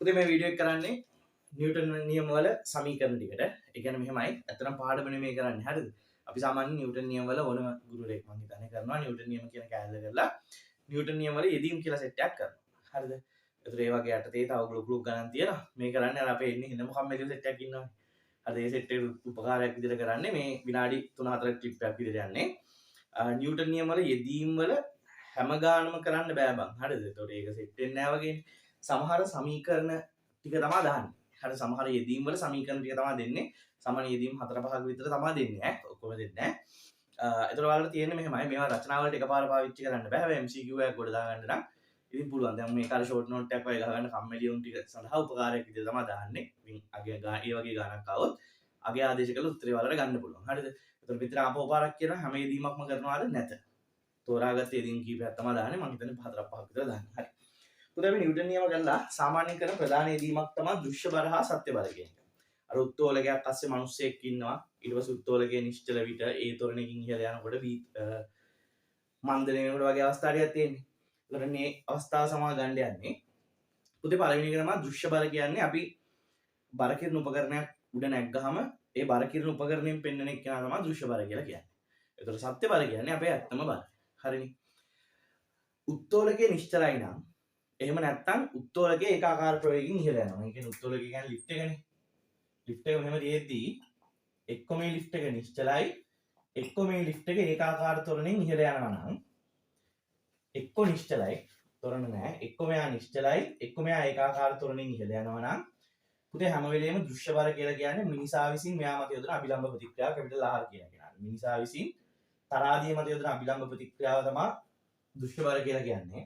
පුතේ මේ වීඩියෝ එක කරන්නේ නිව්ටන් නියම වල සමීකරණ ටිකට. ඒ කියන්නේ මෙහෙමයි. අතන පාඩම නෙමෙයි කරන්නේ. හරිද? අපි සාමාන්‍යයෙන් නිව්ටන් නියම වල ඕනම ගුරුවරයෙක් මම හිතන්නේ කරනවා නිව්ටන් නියම කියන කෑල්ල කරලා නිව්ටන් නියම වල යෙදීම් කියලා සෙට් එකක් කරනවා. හරිද? ඒතර ඒ වගේ යටතේ තව ගෲප් ගණන් තියෙනවා. මේ කරන්නේ අර අපේ ඉන්නේ හිනම කම්මැලි සෙට් එකක් ඉන්නවනේ. හරිද? ඒ සෙට් එක උපකාරයක් විදිහට කරන්නේ මේ විනාඩි 3-4 ක්ලිප් එකක් විදිහට යන්නේ. නිව්ටන් නියම වල යෙදීම් වල හැම ගානම කරන්න බෑ බං. හරිද? ඒතකොට ඒක සෙට් වෙන්නේ නැහැ වගේනේ. සමහර සමීකරණ ටික තමයි දාන්නේ. හරි සමහර යෙදීම් වල සමීකරණ ටික තමයි දෙන්නේ. සාමාන්‍ය යෙදීම් 4-5ක විතර තමයි දෙන්නේ ඈ. ඔක්කොම දෙන්නේ නැහැ. ඒතර ඔයාලට තියෙන්නේ මෙහෙමයි. මේවා රචනා වලට එකපාර පාවිච්චි කරන්න බෑ. හැබැයි MCQ එකක් ගොඩ දාගන්න නම් ඉතින් පුළුවන්. දැන් මේක අර ෂෝට් නෝට් එකක් වගේ ගහගන්න කම්මැලි උන් ටික සඳහා උපකාරයක් විදිහට තමයි දාන්නේ. ඉතින් අගේ ඒ වගේ ගානක් ආවොත් අගේ ආදේශ කළ උත්තරේ වලට ගන්න පුළුවන්. හරිද? ඒතර මෙතන ආපහු පාරක් කියනවා හැම යෙදීමක්ම කරනවාද නැත. තෝරාගත්ත යෙදීම් කීපයක් තමයි දාන්නේ. මම හිතන්නේ 4-5ක් විතර දාන්නේ. හරි. පුතේ අපි නිව්ටන් නියම ගල්ලා සාමාන්‍ය කරන ප්‍රධාන යෙදීමක් තමයි දෘශ්‍ය බල හා සත්‍ය බල කියන එක. අර උත්තෝලකයක් අස්සේ මිනිස්සෙක් ඉන්නවා. ඊට පස්සේ උත්තෝලකයේ නිශ්චල විට ඒ තොරණකින් ඉහළ යනකොට මන්දනය වෙනකොට වගේ අවස්ථා ටිකක් තියෙන්නේ. ඒතර මේ අවස්ථාව සමා ගන්න යන්නේ. පුතේ පළවෙනි එක තමයි දෘශ්‍ය බල කියන්නේ අපි බර කිරණ උපකරණයක් උඩ නැග්ගහම ඒ බර කිරණ උපකරණයෙන් පෙන්වන එක තමයි දෘශ්‍ය බල කියලා කියන්නේ. ඒතර සත්‍ය බල කියන්නේ අපේ ඇත්තම බල. හරිනේ. උත්තෝලකයේ නිශ්චලයි නම් එහෙම නැත්තම් උත්තෝලකයේ ඒකාකාර ප්‍රවේගයෙන් ඉහළ යනවා. ඒ කියන්නේ උත්තෝලකය කියන්නේ ලිෆ්ට් එකනේ. ලිෆ්ට් එක මෙහෙම තියෙද්දී එක්ක මේ ලිෆ්ට් එක නිශ්චලයි එක්ක මේ ලිෆ්ට් එක ඒකාකාර තොරණෙන් ඉහළ යනවා නම් එක්ක නිශ්චලයි තොරණ නැහැ එක්ක මෙයා නිශ්චලයි එක්ක මෙයා ඒකාකාර තොරණෙන් ඉහළ යනවා නම් පුතේ හැම වෙලේම දෘශ්‍ය බල කියලා කියන්නේ මිනිසා විසින් මෙයා මත යොදන අභිලම්බ ප්‍රතික්‍රියාව කැපිටල් R කියන කෙනා. මිනිසා විසින් තරාදිය මත යොදන අභිලම්බ ප්‍රතික්‍රියාව තමයි දෘශ්‍ය බල කියලා කියන්නේ.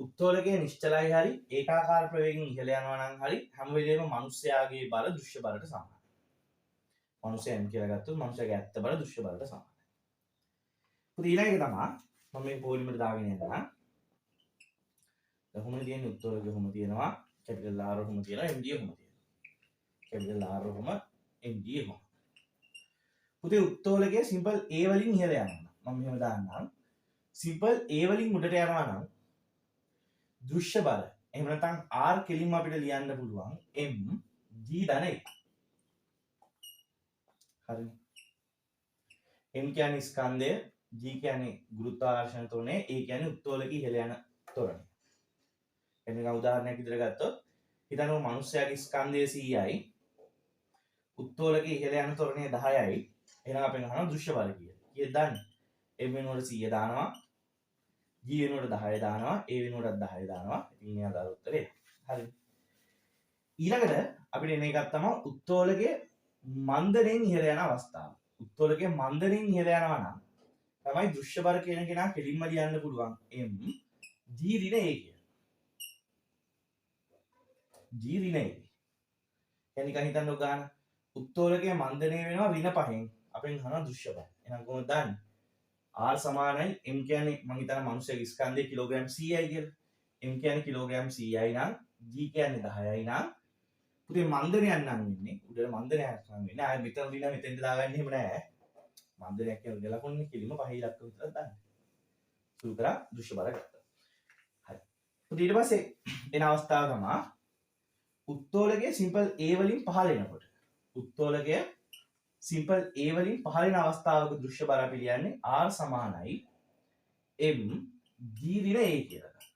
උත්තෝලකයේ නිශ්චලයි හරි ඒකාකාර ප්‍රවේගයෙන් ඉහළ යනවා නම් හරි හැම වෙලේම මිනිස්යාගේ බල දෘශ්‍ය බලට සමානයි. මිනිස්යා m කියලා ගත්තොත් මිනිස්යාගේ ඇත්ත බල දෘශ්‍ය බලට සමානයි. ඊළඟ එක තමයි මම මේ පොලිමර් දාගෙන යනවා. කොහොමද තියෙන්නේ උත්තෝලකය කොහොම තියෙනවා කැපිටල් R කොහොම තියෙනවා mg කොහොම තියෙනවා. කැපිටල් R කොහොම mg කොහොම. පුතේ උත්තෝලකයේ සිම්පල් a වලින් ඉහළ යනවා. මම මෙහෙම දාන්නම්. සිම්පල් a වලින් උඩට යනවා නම් දෘශ්‍ය බල එහෙම නැත්නම් R කෙලින්ම අපිට ලියන්න පුළුවන් m g ධන 1. හරිනේ. m කියන්නේ ස්කන්ධය, g කියන්නේ ගුරුත්වාකර්ෂණ තොරණය, a කියන්නේ උත්තෝලකයේ ඉහළ යන තොරණය. එන්නක උදාහරණයක් විදිහට ගත්තොත් හිතන්න මනුස්සයාගේ ස්කන්ධය 100යි, උත්තෝලකයේ ඉහළ යන තොරණය 10යි. එහෙනම් අපෙන් අහනවා දෘශ්‍ය බල කියලා. කීයද දන්නේ? m වෙනුවට 100 දානවා. G වෙනුවට 10 දානවා A වෙනුවටත් 10 දානවා. ඉතින් එයා දාලා උත්තරේ. හරි. ඊළඟට අපිට එන එකක් තමයි උත්තෝලකයේ මන්දණයෙන් ඉහළ යන අවස්ථාව. උත්තෝලකයේ මන්දණයෙන් ඉහළ යනවා නම් තමයි දෘශ්‍ය බල කියන කෙනා කෙලින්ම ලියන්න පුළුවන් M G ඍණ A කියලා. G ඍණ A. එනික හිතන්න ගන්න උත්තෝලකයේ මන්දණය වෙනවා ඍණ 5න්. අපෙන් අහනවා දෘශ්‍ය බල. එහෙනම් කොහොමද දන්නේ? R සමානයි m කියන්නේ මම හිතන මිනිස්සෙගේ ස්කන්ධය කිලෝග්‍රෑම් 100යි කියලා. m කියන්නේ කිලෝග්‍රෑම් 100යි නම් g කියන්නේ 10යි නම් පුතේ මන්දනයක් නම් වෙන්නේ උඩට මන්දනයක් නම් වෙන්නේ ආයෙ මෙතන දිනා මෙතෙන්ද දාගන්න එහෙම නෑ. මන්දනයක් කියන ලකුණනේ කිලිම 5 ඉලක්ක විතරක් දාන්න. සුළු කරා දෘශ්‍ය බල ගත්තා. හරි. පුතේ ඊට පස්සේ එන අවස්ථාව තමයි උත්තෝලකයේ සිම්පල් a වලින් පහළ එනකොට. උත්තෝලකයේ සිම්පල් a වලින් පහළ වෙන අවස්ථාවක දෘශ්‍ය බල අපි ලියන්නේ R සමානයි m g ඍණ a කියලා.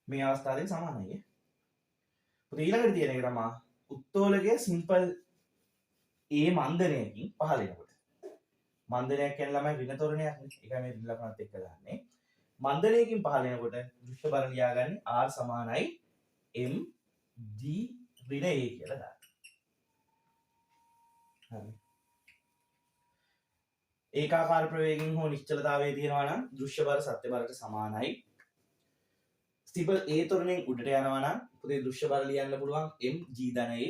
මේ අවස්ථාවෙන් සමානයි. පුතේ ඊළඟට තියෙන එක තමයි උත්තෝලකයේ සිම්පල් a මන්දනයකින් පහළ වෙනකොට. මන්දනයක් කියන්නේ ළමයි ඍණ තොරණයක් නේ. ඒකයි මේ ඍණ ලකුණත් එක්ක දාන්නේ. මන්දනයකින් පහළ වෙනකොට දෘශ්‍ය බල ලියාගන්නේ R සමානයි m g ඍණ a කියලා දාන්න. හරි. ඒකාකාර ප්‍රවේගයෙන් හෝ නිශ්චලතාවයේ තියෙනවා නම් දෘශ්‍ය බල සත්‍ය බලට සමානයි. සිම්පල් a තොරණෙන් උඩට යනවා නම් පුතේ දෘශ්‍ය බල ලියන්න පුළුවන් m g ධන a.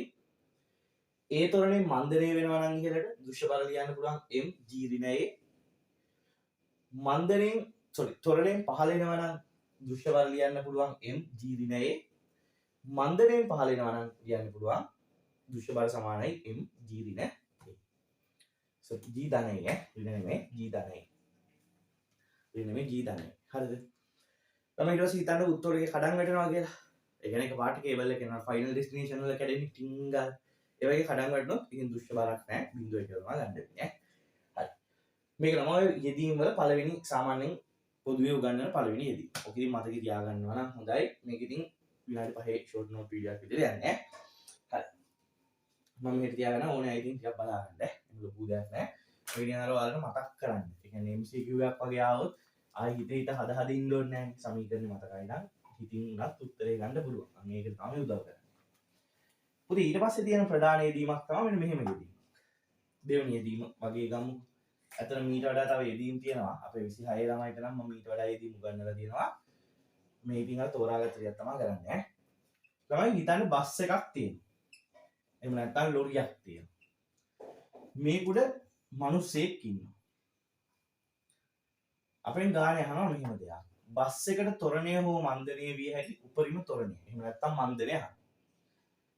a තොරණෙන් මන්දනය වෙනවා නම් ඉහළට දෘශ්‍ය බල ලියන්න පුළුවන් m g ඍණ a. තොරණෙන් පහළ වෙනවා නම් දෘශ්‍ය බල ලියන්න පුළුවන් m g ඍණ a. මන්දනයෙන් පහළ වෙනවා නම් ලියන්න පුළුවන් දෘශ්‍ය බල සමානයි m g ඍණ G ධනය ඍණ නෙමෙයි G ධනය. ඍණ නෙමෙයි G ධනය. හරිද? තමයි ඊට පස්සේ හිතන්න උත්තර එක කඩන් වැටෙනවා කියලා. ඒ කියන්නේ එක පාට කේබල් එක යනවා ෆයිනල් ඩෙස්ටිනේෂන් වල කැඩෙන්නේ ටින් ගාලා. ඒ වගේ කඩන් වැටුනොත් ඉතින් දුෂ්ට බරක් නැහැ. බිඳුව කියලා ගන්න දෙන්නේ. හරි. මේක තමයි යෙදීම් වල පළවෙනි සාමාන්‍යයෙන් පොදුවේ උගන්වන පළවෙනි යෙදීම. ඔක ඉතින් මතකේ තියාගන්නවා නම් හොඳයි. මේක ඉතින් විනාඩි 5 ෂෝට් නෝට් වීඩියෝ එකක් විතර යන්නේ. හරි. මම මේක තියාගන්න ඕනේ අයිතින් ටිකක් බලාගන්න. මේක ලොකු දෙයක් නෑ. මේ විදිහට අර ඔයාලට මතක් කරන්න. ඒ කියන්නේ MCQ එකක් වගේ ආවොත් ආයි හිත හද හද ඉන්න ඕනේ නෑ. සමීකරණ මතකයි නම් හිතින් උනත් උත්තරේ ගන්න පුළුවන්. මේක තමයි උදව් කරන්නේ. පුතේ ඊට පස්සේ තියෙන ප්‍රධාන යෙදීමක් තමයි මෙන්න මෙහෙම යෙදීම. දෙවෙනි යෙදීම වගේ ගමු. අතන මීට වඩා තව යෙදීම් තියෙනවා. අපේ 26 ළමයිට නම් මම මීට වඩා යෙදීම් උගන්වලා තියෙනවා. මේ ඉතින් අර තෝරාගත්ත ටිකක් තමයි කරන්නේ. ළමයි හිතන්න බස් එකක් තියෙනවා. එහෙම නැත්නම් ලොරියක් තියෙනවා. මේකුඩ මිනිස්සෙක් ඉන්නවා. අපෙන් ගානේ අහනවා මෙහෙම දෙයක්. බස් එකට තොරණය හෝ මන්දනය විය හැකි උපරිම තොරණය. එහෙම නැත්නම් මන්දනය අහනවා.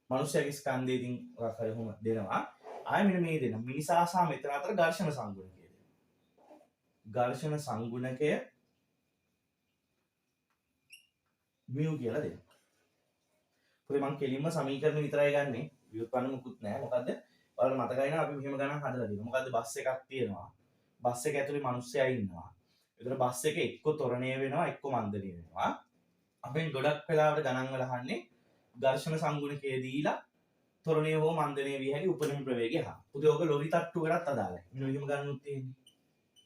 මනුෂ්‍යයාගේ ස්කන්ධය ඉතින් ඔයා කරහොම දෙනවා. ආයෙ මෙන්න මේ දෙනවා. මිනිසා සහ මෙතන අතර ඝර්ෂණ සංගුණකය දෙනවා. ඝර්ෂණ සංගුණකය මියු කියලා දෙනවා. පොඩි මම කෙලින්ම සමීකරණ විතරයි ගන්නෙ. ව්‍යුත්පන්න මුකුත් නැහැ. මොකද්ද? ඔයාලට මතකයි නේද අපි මෙහෙම ගණන් හදලා තියෙනවා. මොකද්ද බස් එකක් තියෙනවා. බස් එක ඇතුලේ මිනිස්සයා ඉන්නවා. ඒතර බස් එක එක්ක තොරණය වෙනවා එක්ක මන්දනය වෙනවා. අපෙන් ගොඩක් වෙලාවට ගණන් වල අහන්නේ ඝර්ෂණ සංගුණකය දීලා තොරණය හෝ මන්දනය විය හැකි උපරිම ප්‍රවේගය අහනවා. පුතේ ඔක ලොරි තට්ටුවකටත් අදාළයි. මෙන්න මෙහෙම ගන්නුත් තියෙන්නේ.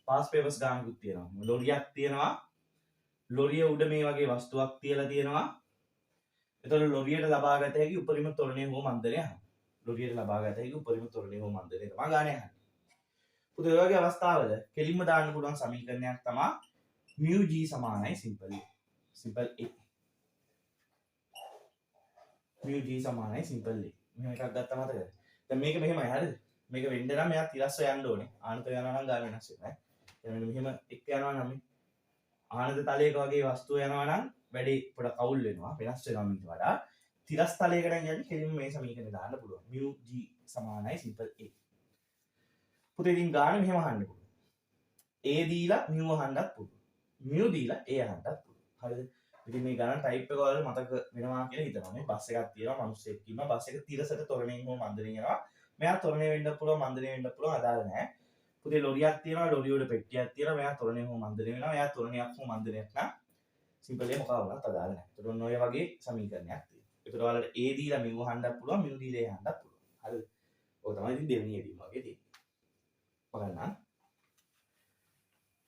පාස් පේපර්ස් ගන්නකුත් තියෙනවා. ලොරියක් තියෙනවා. ලොරිය උඩ මේ වගේ වස්තුවක් තියලා තියෙනවා. එතකොට ලොරියට ලබාගත හැකි උපරිම තොරණය හෝ මන්දනය අහනවා. ලොරියට ලබාගත හැකි උපරිම තොරණය හෝ මන්දනය තමයි ගානේ අහන්නේ. පුතේ ඔය වගේ අවස්ථාවල කෙලින්ම දාන්න පුළුවන් සමීකරණයක් තමයි μg සමානයි simple A. Simple A. μg සමානයි සිම්පල් A. මෙහෙම එකක් ගත්තා මතකද? දැන් මේක මෙහෙමයි හරිද? මේක වෙන්න නම් මෙයා තිරස්ව යන්න ඕනේ. ආනත යනවා නම් ගාන වෙනස් වෙනවා. දැන් මෙහෙම එක්ක යනවා නම් ආනත තලයක වගේ වස්තුව යනවා නම් වැඩි පොඩ කවුල් වෙනවා. වෙනස් වෙනවා මීට වඩා. තිරස් තලයකට යන්නේ කෙලින්ම මේ සමීකරණය දාන්න පුළුවන්. μg සමානයි සිම්පල් A. පුතේ ඉතින් ගාන මෙහෙම අහන්න පුළුවන්. A දීලා μ අහන්නත් පුළුවන්. μ දීලා A අහන්නත් පුළුවන්. හරිද? ඉතින් මේ ගණන් ටයිප් එක වල මතක වෙනවා කියලා හිතනවා. මේ බස් එකක් තියෙනවා, මිනිස්සෙක් ඉන්නවා. බස් එක තිරසට තොරණයෙන් හෝ මන්දරෙන් යනවා. මෙයා තොරණේ වෙන්න පුළුවන්, මන්දරේ වෙන්න පුළුවන් අදාළ නැහැ. පුතේ ලොරියක් තියෙනවා, ලොරිය උඩ පෙට්ටියක් තියෙනවා. මෙයා තොරණේ හෝ මන්දරේ වෙනවා. මෙයා තොරණයක් හෝ මන්දරයක් නම් සිම්පල් එක මොකක් වුණත් අදාළ නැහැ. ඒතකොට ඔන්න ඔය වගේ සමීකරණයක් තියෙනවා. ඒතකොට ඔයාලට A දීලා μ අහන්නත් පුළුවන්, μ දීලා A අහන්නත් පුළුවන්. හරිද? ඔය තමයි ඉතින් දෙවෙනි යෙදීම වගේ තියෙන්නේ. බලන්න.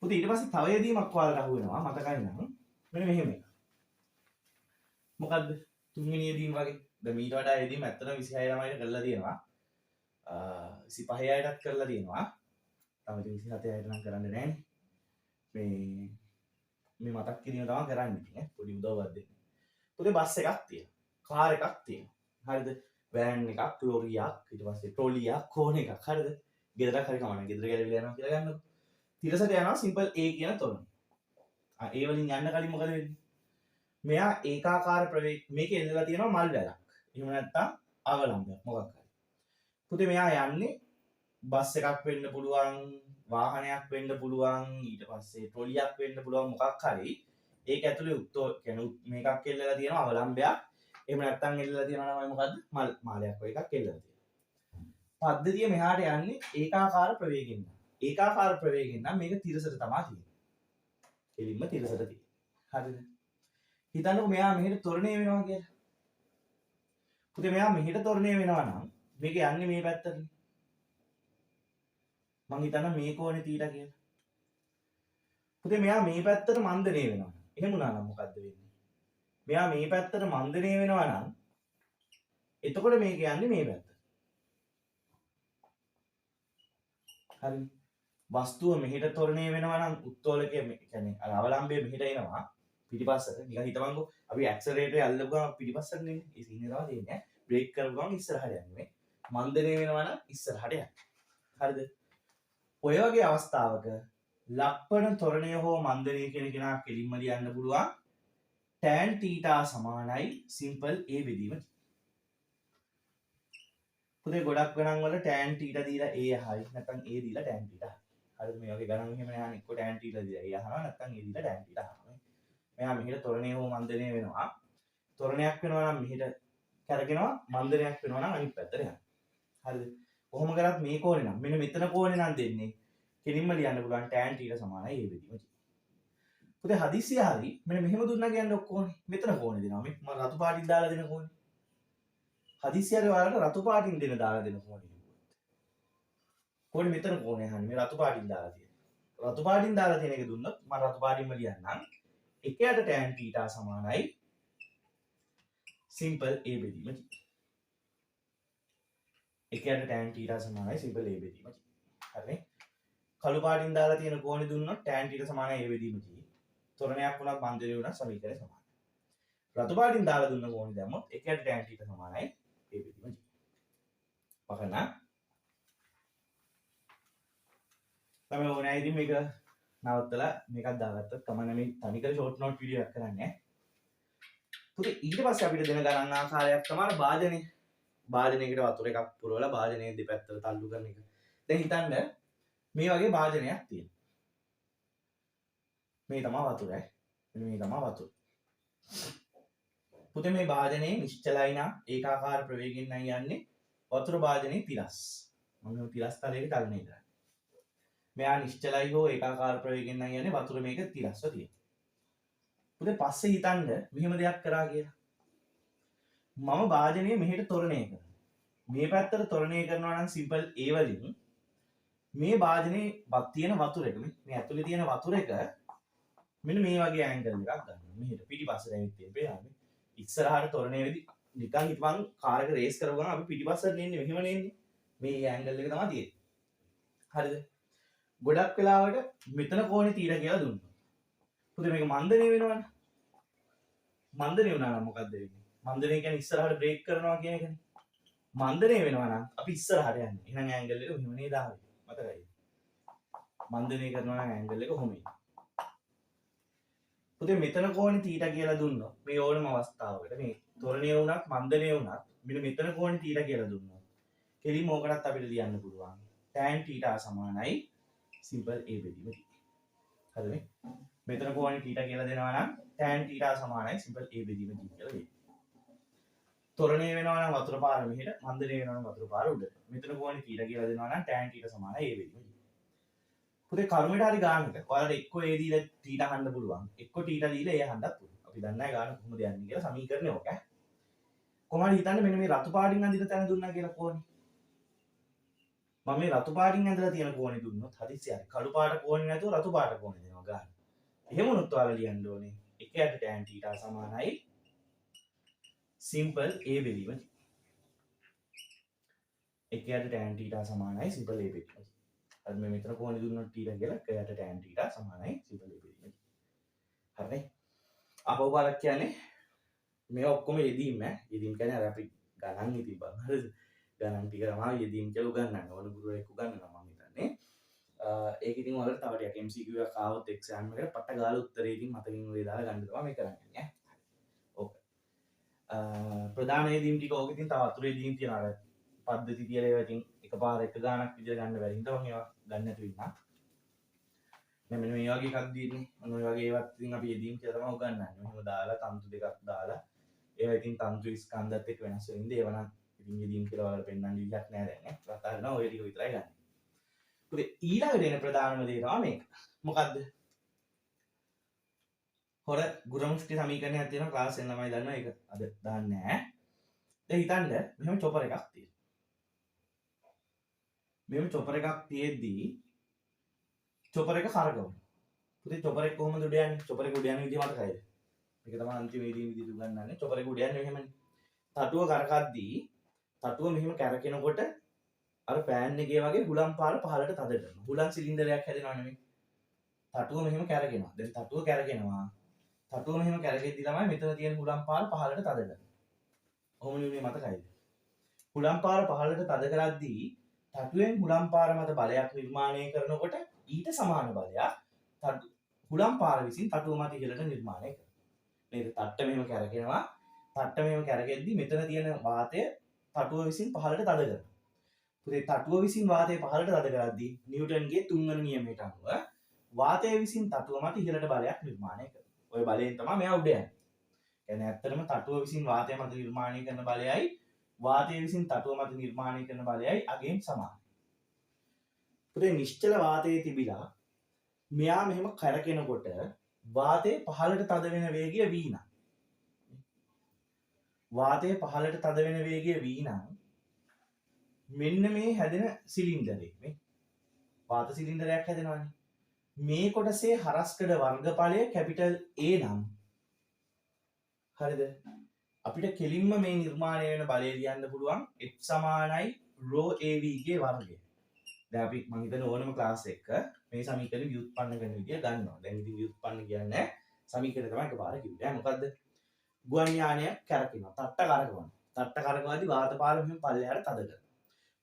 පුතේ ඊට පස්සේ තව යෙදීමක් ඔයාලට අහු වෙනවා. මතකයි නම් මෙන්න මෙහෙම එකක්. මොකද්ද? තුන්වෙනි යෙදීම වගේ. දැන් මීට වඩා යෙදීම ඇත්තටම 26 ළමයිට කරලා තියෙනවා. 25 අයටත් කරලා තියෙනවා. තව ඉතින් 27 අයට නම් කරන්න නැහැ. මේ මතක් කිරීම තමයි කරන්නේ ඉතින් පොඩි උදව්වක් දෙන්න. පුතේ බස් එකක් තියෙනවා. කාර් එකක් තියෙනවා. හරිද? වෑන් එකක්, ලොරියක්, ඊට පස්සේ ට්‍රොලියක්, කෝන එකක්. හරිද? ගෙදරක් හරි කමන්න. ගෙදර ගැලවිලා යනවා කියලා ගන්නකො. තිරසට යනවා සිම්පල් A කියන තොරණ. A වලින් යන්න කලින් මොකද වෙන්නේ? මෙයා ඒකාකාර ප්‍රවේග මේකේ එල්ලලා තියෙනවා මල් වැලක්. එහෙම නැත්නම් අවලම්බයක් මොකක් හරි. පුතේ මෙයා යන්නේ බස් එකක් වෙන්න පුළුවන්, වාහනයක් වෙන්න පුළුවන්, ඊට පස්සේ ට්‍රොලියක් වෙන්න පුළුවන් මොකක් හරි. ඒක ඇතුලේ කියන්නේ මේකක් එල්ලලා තියෙනවා අවලම්බයක්. එහෙම නැත්නම් එල්ලලා තියෙනවා නම් මොකද්ද? මල් මාලයක් වගේ එකක් එල්ලලා තියෙනවා. පද්ධතිය මෙහාට යන්නේ ඒකාකාර ප්‍රවේගයෙන්. ඒකාකාර ප්‍රවේගයෙන් නම් මේක තිරසට තමයි තියෙන්නේ. කෙලින්ම තිරසට තියෙන්නේ. හරිද? හිතන්නකො මෙයා මෙහෙට තොරණය වෙනවා කියලා. පුතේ මෙයා මෙහෙට තොරණය වෙනවා නම් මේක යන්නේ මේ පැත්තට. මං හිතනවා මේ කෝණේ තීටා කියලා. පුතේ මෙයා මේ පැත්තට මන්දනය වෙනවා. එහෙම වුණා නම් මොකද්ද වෙන්නේ? මෙයා මේ පැත්තට මන්දනය වෙනවා නම් එතකොට මේක යන්නේ මේ පැත්තට. හරි. වස්තුව මෙහෙට තොරණය වෙනවා නම් උත්තෝලකයේ කියන්නේ අර අවලම්බය මෙහෙට එනවා. පිටිපස්සට නිකන් හිතමන්කෝ අපි ඇක්සලරේටරේ අල්ලපු ගමන් පිටිපස්සට නෙන්නේ ඒ සීන් එක තමයි තියෙන්නේ බ්‍රේක් කරපු ගමන් ඉස්සරහට යන්නේ මන්දනය වෙනවා නම් ඉස්සරහට යන්නේ හරිද ඔය වගේ අවස්ථාවක ලක්පන තොරණය හෝ මන්දනය කියන කෙනා කෙලින්ම ලියන්න පුළුවන් tan θ සමානයි සිම්පල් A බෙදීම පුතේ ගොඩක් ගණන් වල tan θ දීලා A අහයි නැත්නම් A දීලා tan θ හරිද මේ වගේ ගණන් එහෙම යහන එක්ක tan θ දීලා A අහනවා නැත්නම් A දීලා tan θ අහනවා මෙයා මෙහෙට ත්වරණය හෝ මන්දනය වෙනවා. ත්වරණයක් වෙනවා නම් මෙහෙට කැරගෙනවා, මන්දනයක් වෙනවා නම් අනිත් පැත්තට යනවා. හරිද? කොහොම කරත් මේ කෝණේ නම් මෙන්න මෙතන කෝණේ නම් දෙන්නේ කෙලින්ම ලියන්න පුළුවන් tan θ සමානයි a බෙදීම. පුතේ හදිස්සිය හරි මෙන්න මෙහෙම දුන්නා කියන්නේ ඔක්කොම මෙතන කෝණේ දෙනවා. මේ මම රතු පාටින් දාලා දෙන කෝණේ. හදිස්සිය හරි ඔයාලට රතු පාටින් දාලා දෙන කෝණේ. කෝණේ මෙතන කෝණේ අහන්නේ මේ රතු පාටින් දාලා තියෙන. රතු පාටින් දාලා තියෙන එක දුන්නොත් මම රතු පාටින්ම ලියන්නම්. එකයට tan θ සමානයි simple a බෙදීම. එකයට tan θ සමානයි simple a බෙදීම. හරිනේ? කළු පාටින් දාලා තියෙන කෝණේ දුන්නොත් tan θ සමානයි a බෙදීම. ත්වරණයක් වුණත් මන්දනය වුණත් සමීකරණය සමානයි. රතු පාටින් දාලා දුන්න කෝණේ දැම්මොත් එකයට tan θ සමානයි a බෙදීම. පකන්න. තමයි ඕනේ ඉතින් මේක නවත්තලා මේකක් දාගත්තොත් කමන්න මේ තනිකර ෂෝට් නෝට් වීඩියෝ එකක් කරන්නේ. පුතේ ඊට පස්සේ අපිට දෙන ගණන් ආකාරයක් තමයි භාජනය. භාජනයකට වතුර එකක් පුරවලා භාජනයේ දෙපැත්තට තල්ලු කරන එක. දැන් හිතන්න මේ වගේ භාජනයක් තියෙනවා. මේ තමයි වතුර. මේ තමයි වතුර. පුතේ මේ භාජනයේ නිශ්චලයි නම් ඒකාකාර ප්‍රවේගයෙන් නම් යන්නේ වතුර භාජනයේ තිරස්. මම මේ තිරස් තලයක තලන්නේ ඉඳලා. මෙයා නිශ්චලයි හෝ ඒකාකාර ප්‍රවේගයෙන් නම් යන්නේ වතුර මේක තිරස්ව තියෙනවා. පුතේ පස්සේ හිතන්න මෙහෙම දෙයක් කරා කියලා. මම භාජනය මෙහෙට තොරණය කරනවා. මේ පැත්තට තොරණය කරනවා නම් සිම්පල් a වලින් මේ භාජනයේ තියෙන වතුර එක මේ ඇතුලේ තියෙන වතුර එක මෙන්න මේ වගේ ඇන්ගල් එකක් ගන්නවා. මෙහෙට පිටිපස්සට ඇවිත් තියෙන්නේ. ඉස්සරහට තොරණය වෙදි නිකන් හිටපන් කාර් එක රේස් කරපුවම අපි පිටිපස්සට නෙන්නේ මෙහෙම නෙන්නේ. මේ ඇන්ගල් එක තමයි තියෙන්නේ. හරිද? ගොඩක් වෙලාවට මෙතන කෝණේ තීර කියලා දුන්නා. පුතේ මේක මන්දනය වෙනවනේ. මන්දනය වුණා නම් මොකද්ද වෙන්නේ? මන්දනය කියන්නේ ඉස්සරහට බ්‍රේක් කරනවා කියන එකනේ. මන්දනය වෙනවා නම් අපි ඉස්සරහට යන්නේ. එහෙනම් ඇන්ගල් එක මෙහෙම නේද ආවේ. මතකයි. මන්දනය කරනවා නම් ඇන්ගල් එක කොහොමද? පුතේ මෙතන කෝණේ θ කියලා දුන්නොත් මේ ඕනම අවස්ථාවකට මේ ත්වරණය වුණත් මන්දනය වුණත් මෙන්න මෙතන කෝණේ θ කියලා දුන්නොත් කෙලින්ම ඕකටත් අපිට ලියන්න පුළුවන්. tan θ සමානයි simple a බෙදීම. හරිනේ? මෙතන කෝණේ θ කියලා දෙනවා නම් tan θ සමානයි simple a බෙදීම කියලා වෙයි. ත්වරණය වෙනවා නම් වතුර පාර මෙහෙට, මන්දනය වෙනවා නම් වතුර පාර උඩට. මෙතන කෝණේ θ කියලා දෙනවා නම් tan θ සමානයි a බෙදීම. පුතේ කර්මයට හරි ගානක ඔයාලට එක්ක a දීලා θ අහන්න පුළුවන්. එක්ක θ දීලා a අහන්නත් පුළුවන්. අපි දන්නේ නැහැ ගාන කොහොමද යන්නේ කියලා සමීකරණය ඕක. කොහොමද හිතන්නේ මෙන්න මේ රතු පාටින් අඳින තැන දුන්නා කියලා කෝණේ. මම මේ රතු පාටින් ඇඳලා තියෙන කෝණේ දුන්නොත් හදිස්සිය හරි කළු පාට කෝණේ නැතුව රතු පාට කෝණේ දෙනවා ගන්න. එහෙම වුණොත් ඔයාලා ලියන්න ඕනේ එකයට tan θ සමානයි simple a බෙදීම. එකයට tan θ සමානයි simple a බෙදීම. අද මේ මෙතන කෝණේ දුන්නොත් θ කියලා එකයට tan θ සමානයි simple a බෙදීම. හරිනේ? අපෝපාරක් කියන්නේ මේ ඔක්කොම යෙදීම යෙදීම කියන්නේ අර අපි ගණන් ඉතින් බලන්න. හරිද? ගණන් ටික තමයි යෙදීම් කියලා උගන්වන්නේ. ඕන ගුරුවරයෙක් උගන්වනවා මම හිතන්නේ. ඒක ඉතින් ඔයාලට තව ටිකක් MCQ එකක් ආවොත් එක්සෑම් එකට පට්ට ගාලා උත්තරේ ඉතින් මතකින් ඔය දාලා ගන්න තමයි මේ කරන්නේ ඈ. ඕක. ප්‍රධාන යෙදීම් ටික ඕක ඉතින් තව අතුරු යෙදීම් තියෙනවා. අර පද්ධති කියලා ඒවා ඉතින් එකපාර එක ගානක් විදිහට ගන්න බැරි හින්දා මම ඒවා ගන්න නැතුව ඉන්නා. මෙන්න මේ වගේ එකක් දීන්නේ. මොන ඔය වගේ ඒවත් ඉතින් අපි යෙදීම් කියලා තමයි උගන්වන්නේ. මෙහෙම දාලා තන්තු දෙකක් දාලා ඒවා ඉතින් තන්තු ස්කන්ධත් එක්ක වෙනස් වෙනින්ද ඒවා නම් ඉතින් යෙදීම් කියලා ඔයාලට පෙන්වන්න විදිහක් නෑ දැන් නේ. රටාරනවා ඔය ටික විතරයි ගන්න. පුතේ ඊළඟට එන ප්‍රධානම දේ තමයි මේක. මොකද්ද? හොර ගුරුමුෂ්ටි සමීකරණයක් තියෙනවා ක්ලාස් එකෙන් ළමයි දන්නවා ඒක අද දාන්නේ නෑ. දැන් හිතන්න මෙහෙම චොපර් එකක් තියෙනවා. මෙහෙම චොපර් එකක් තියෙද්දී චොපර් එක කරකවනවා. පුතේ චොපර් එක කොහොමද උඩ යන්නේ? චොපර් එක උඩ යන විදිහ මතකයිද? මේක තමයි අන්තිම විදිහට උගන්වන්නේ. චොපර් එක උඩ යන්නේ මෙහෙමනේ. තටුව කරකද්දී තටුව මෙහෙම කැරකෙනකොට අර ෆෑන් එකේ වගේ හුලම් පාර පහළට තද කරනවා. හුලම් සිලින්ඩරයක් හැදෙනවා නෙමෙයි. තටුව මෙහෙම කැරකෙනවා. දැන් තටුව කැරකෙනවා. තටුව මෙහෙම කැරකෙද්දි තමයි මෙතන තියෙන හුලම් පාර පහළට තද කරන්නේ. ඔහොම නෙමෙයි මතකයිද? හුලම් පාර පහළට තද කරද්දී තටුවෙන් හුලම් පාර මත බලයක් නිර්මාණය කරනකොට ඊට සමාන බලයක් හුලම් පාර විසින් තටුව මත ඉහළට නිර්මාණය කරනවා. නේද? තට්ට මෙහෙම කැරකෙනවා. තට්ට මෙහෙම කැරගෙද්දි මෙතන තියෙන වාතය තටුව විසින් පහළට තද කරනවා. පුතේ තටුව විසින් වාතය පහළට තද කරද්දී නිව්ටන්ගේ තුන්වෙනි නියමයට අනුව වාතය විසින් තටුව මත ඉහළට බලයක් නිර්මාණය කරනවා. ඔය බලයෙන් තමයි මෙයා උඩ යන්නේ. කියන්නේ ඇත්තටම තටුව විසින් වාතය මත නිර්මාණය කරන බලයයි වාතය විසින් තටුව මත නිර්මාණය කරන බලයයි අගෙන් සමානයි. පුතේ නිශ්චල වාතයේ තිබිලා මෙයා මෙහෙම කරකිනකොට වාතය පහළට තද වෙන වේගය v නම් වාතය පහළට තද වෙන වේගය v නම් මෙන්න මේ හැදෙන සිලින්ඩරේ මේ වාත සිලින්ඩරයක් හැදෙනවානේ. මේ කොටසේ හරස්කඩ වර්ගඵලය කැපිටල් A නම් හරිද? අපිට කෙලින්ම මේ නිර්මාණය වෙන බලය ලියන්න පුළුවන් F සමානයි ρAv ගේ වර්ගය. දැන් අපි මම හිතන ඕනම ක්ලාස් එක මේ සමීකරණ ව්‍යුත්පන්න කරන විදිය ගන්නවා. දැන් ඉතින් ව්‍යුත්පන්න කියන්නේ සමීකරණ තමයි එකපාර කිව්වේ. දැන් මොකද්ද? ගුවන් යානයක් කැරකෙනවා. තට්ට කරකවනවා. තට්ට කරකවද්දී වාත පාර මෙහෙම පල්ලෙහාට තද කරනවා.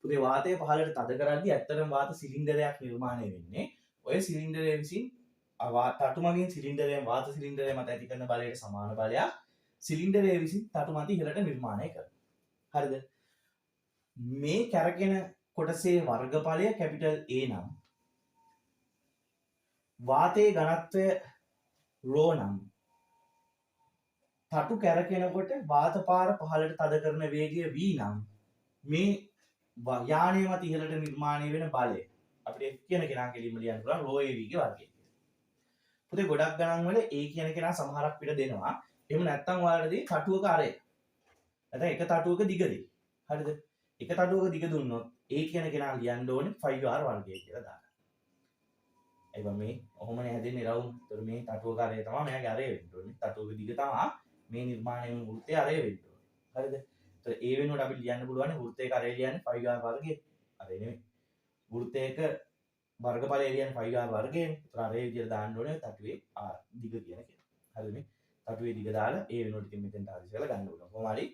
පුතේ වාතය පහළට තද කරද්දී ඇත්තටම වාත සිලින්ඩරයක් නිර්මාණය වෙන්නේ. ඔය සිලින්ඩරය විසින් තටු මගින් සිලින්ඩරයෙන් වාත සිලින්ඩරය මත ඇති කරන බලයට සමාන බලයක් සිලින්ඩරය විසින් තටු මත ඉහළට නිර්මාණය කරනවා. හරිද? මේ කැරකෙන කොටසේ වර්ගඵලය කැපිටල් A නම් වාතයේ ඝනත්වය ρ නම් තටු කැරකෙනකොට වාත පාර පහළට තද කරන වේගය v නම් මේ යානය මත ඉහළට නිර්මාණය වෙන බලය අපිට F කියන කෙනා කෙලින්ම ලියන්න පුළුවන් ρAv ගේ වර්ගය කියලා. පුතේ ගොඩක් ගණන් වල A කියන කෙනා සමහරක් පිට දෙනවා. එහෙම නැත්නම් ඔයාලට දී තටුවක අරය. නැත්නම් එක තටුවක දිග දෙයි. හරිද? එක තටුවක දිග දුන්නොත් A කියන කෙනා ලියන්න ඕනේ 5r වර්ගය කියලා දාන්න. එයිබ මේ ඔහොමනේ හැදෙන්නේ රවුම්. ඒතර මේ තටුවක අරය තමයි මෙයාගේ අරය වෙන්න ඕනේ. තටුවක දිග තමයි මේ නිර්මාණය වෙන වෘත්තයේ අරය වෙන්න ඕනේ. හරිද? ඒතර A වෙනුවට අපි ලියන්න පුළුවන් වෘත්තයක අරය ලියන්නේ 5r වර්ගය. අරය නෙමෙයි. වෘත්තයක වර්ගඵලය ලියන්නේ 5r වර්ගයනේ. ඒතර අරය විදියට දාන්න ඕනේ තටුවේ r දිග කියන එක. හරිද මේ? තටුවේ දිග දාලා A වෙනුවට ඉතින් මෙතෙන්ට ආදිස් කරලා ගන්න ඕන. කොහොම හරි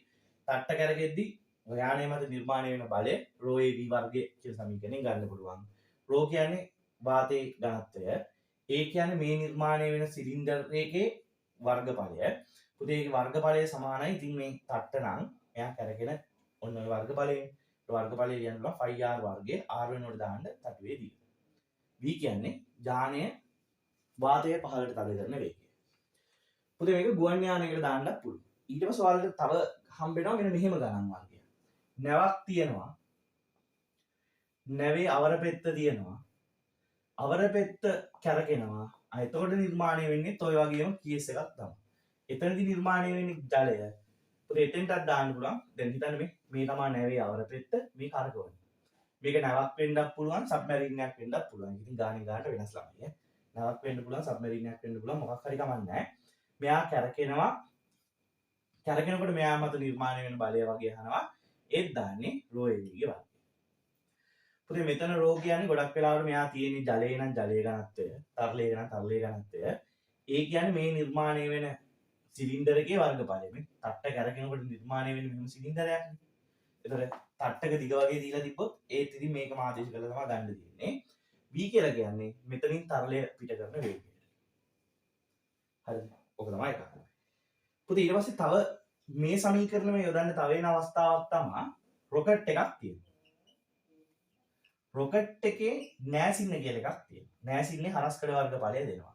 තට්ට කරගෙද්දි යානය මත නිර්මාණය වෙන බලය ρAv වර්ගය කියලා සමීකරණයෙන් ගන්න පුළුවන්. ρ කියන්නේ වාතයේ ඝනත්වය. A කියන්නේ මේ නිර්මාණය වෙන සිලින්ඩර් එකේ වර්ගඵලය. පුතේ ඒකේ වර්ගඵලය සමානයි. ඉතින් මේ තට්ට නම් එයා කරගෙන ඔන්න ඔය වර්ගඵලයෙන් වර්ගඵලය ලියන්න පුළුවන් 5r වර්ගය r වෙනුවට දාන්න තටුවේ දිග. v කියන්නේ යානය වාතය පහළට තද කරන වේගය. පුතේ මේක ගුවන් යානයකට දාන්නත් පුළුවන්. ඊට පස්සේ ඔයාලට තව හම්බ වෙනවා මෙන්න මෙහෙම ගණන් වර්ගයක්. නැවක් තියෙනවා. නැවේ අවර පෙත්ත තියෙනවා. අවර පෙත්ත කැරකෙනවා. එතකොට නිර්මාණය වෙන්නේ ඔය වගේම කීස් එකක් තමයි. එතනදී නිර්මාණය වෙන්නේ ජලය. පුතේ එතෙන්ටත් දාන්න පුළුවන්. දැන් හිතන්න මේ තමයි නැවේ අවර පෙත්ත මේ කරකවන්නේ. මේක නැවක් වෙන්නත් පුළුවන් සබ්මැරින් එකක් වෙන්නත් පුළුවන්. ඉතින් ගානේ ගානට වෙනස් ළමයි. නැවක් වෙන්න පුළුවන් සබ්මැරින් එකක් වෙන්න පුළුවන් මොකක් හරි කමක් නැහැ. මෙයා කැරකෙනවා. කැරකෙනකොට මෙයා මත නිර්මාණය වෙන බලය වගේ අහනවා. ඒත් දාන්නේ ρAv ගේ වර්ගය. පුතේ මෙතන ρ කියන්නේ ගොඩක් වෙලාවට මෙයා තියෙන්නේ ජලයේ නම් ජලයේ ඝනත්වය, තරලයේ නම් තරලයේ ඝනත්වය. ඒ කියන්නේ මේ නිර්මාණය වෙන සිලින්ඩර් එකේ වර්ගඵලය. මේ තට්ට කැරකෙනකොට නිර්මාණය වෙන මෙහෙම සිලින්ඩරයක් නේ. ඒතර තට්ටක දිග වගේ දීලා තිබ්බොත් ඒත් ඉතින් මේකම ආදේශ කරලා තමයි ගන්න තියෙන්නේ. v කියලා කියන්නේ මෙතනින් තරලය පිට කරන වේගය. හරිද? ඔක තමයි කාරණා. පුතේ ඊට පස්සේ තව මේ සමීකරණය යොදන්න තව වෙන අවස්ථාවක් තමයි රොකට් එකක් තියෙනවා. රොකට් එකේ නෑසින්න කියලා එකක් තියෙනවා. නෑසින්නේ හරස්කඩ වර්ගඵලය දෙනවා.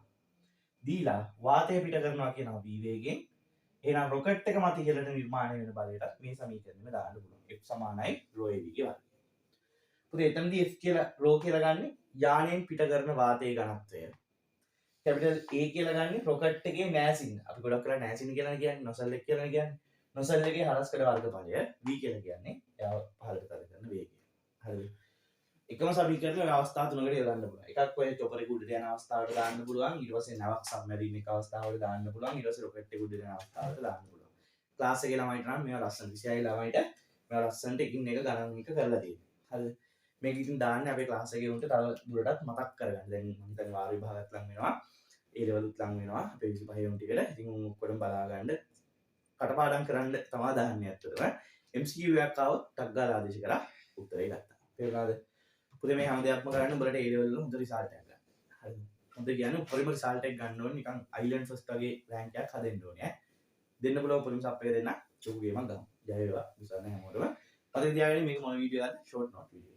දීලා වාතය පිට කරනවා කියනවා v වේගෙන්. එහෙනම් රොකට් එක මත ඉහළට නිර්මාණය වෙන බලයට මේ සමීකරණය දාන්න පුළුවන්. F සමානයි ρAv ගේ වර්ගය. පුතේ එතනදී F කියලා ρ කියලා ගන්නේ යානයෙන් පිට කරන වාතයේ ඝනත්වය. කැපිටල් A කියලා ගන්නේ රොකට් එකේ නෑසින්න. අපි ගොඩක් කරලා නෑසින්න කියලා කියන්නේ නොසල් එක කියලා කියන්නේ. නොසල් එකේ හරස්කඩ වර්ගඵලය v කියලා කියන්නේ එයාව පහළට තද කරන වේගය. හරිද? එකම සමීකරණය ඔය අවස්ථා තුනකට යොදන්න පුළුවන්. එකක් ඔය චොපර් එක උඩට යන අවස්ථාවට දාන්න පුළුවන්. ඊට පස්සේ නැවක් සබ්මැරින් එක අවස්ථාවකට දාන්න පුළුවන්. ඊට පස්සේ රොකට් එක උඩට යන අවස්ථාවට දාන්න පුළුවන්. ක්ලාස් එකේ ළමයිට නම් මේවා ලස්සන 26 ළමයිට මේවා ලස්සනට එකින් එක ගණන් එක කරලා තියෙනවා. හරිද? මේක ඉතින් දාන්නේ අපේ ක්ලාස් එකේ උන්ට තව දුරටත් මතක් කරගන්න. දැන් මම හිතන්නේ වාර විභාගයක් ලඟ වෙනවා. ඒ ලෙවලුත් ලඟ වෙනවා. අපේ 25 උන් ටිකට. ඉතින් උන් ඔක්කොම බලා ගන්න කටපාඩම් කරන්න තමයි දාන්නේ අතටම. MCQ එකක් ආවොත් ටක් ගාලා ආදේශ කරා උත්තරේ ගත්තා. තේරුණාද? පුතේ මේ හැම දෙයක්ම කරන්න උඹලට A level වල හොඳ රිසල්ට් එකක් ගන්න. හරිද? හොඳ කියන්නේ උපරිම රිසල්ට් එකක් ගන්න ඕනේ. නිකන් අයිලන්ඩ් ෆස්ට් වගේ රෑන්ක් එකක් හදෙන්න ඕනේ ඈ. දෙන්න පුළුවන් උපරිම සප් එක දෙන්න. චුකු ගේමක් ගමු. ජය වේවා. විශ්වාස නැහැ හැමෝටම. අද තියාගන්න මේක මොන වීඩියෝ එකක්ද? Short note video.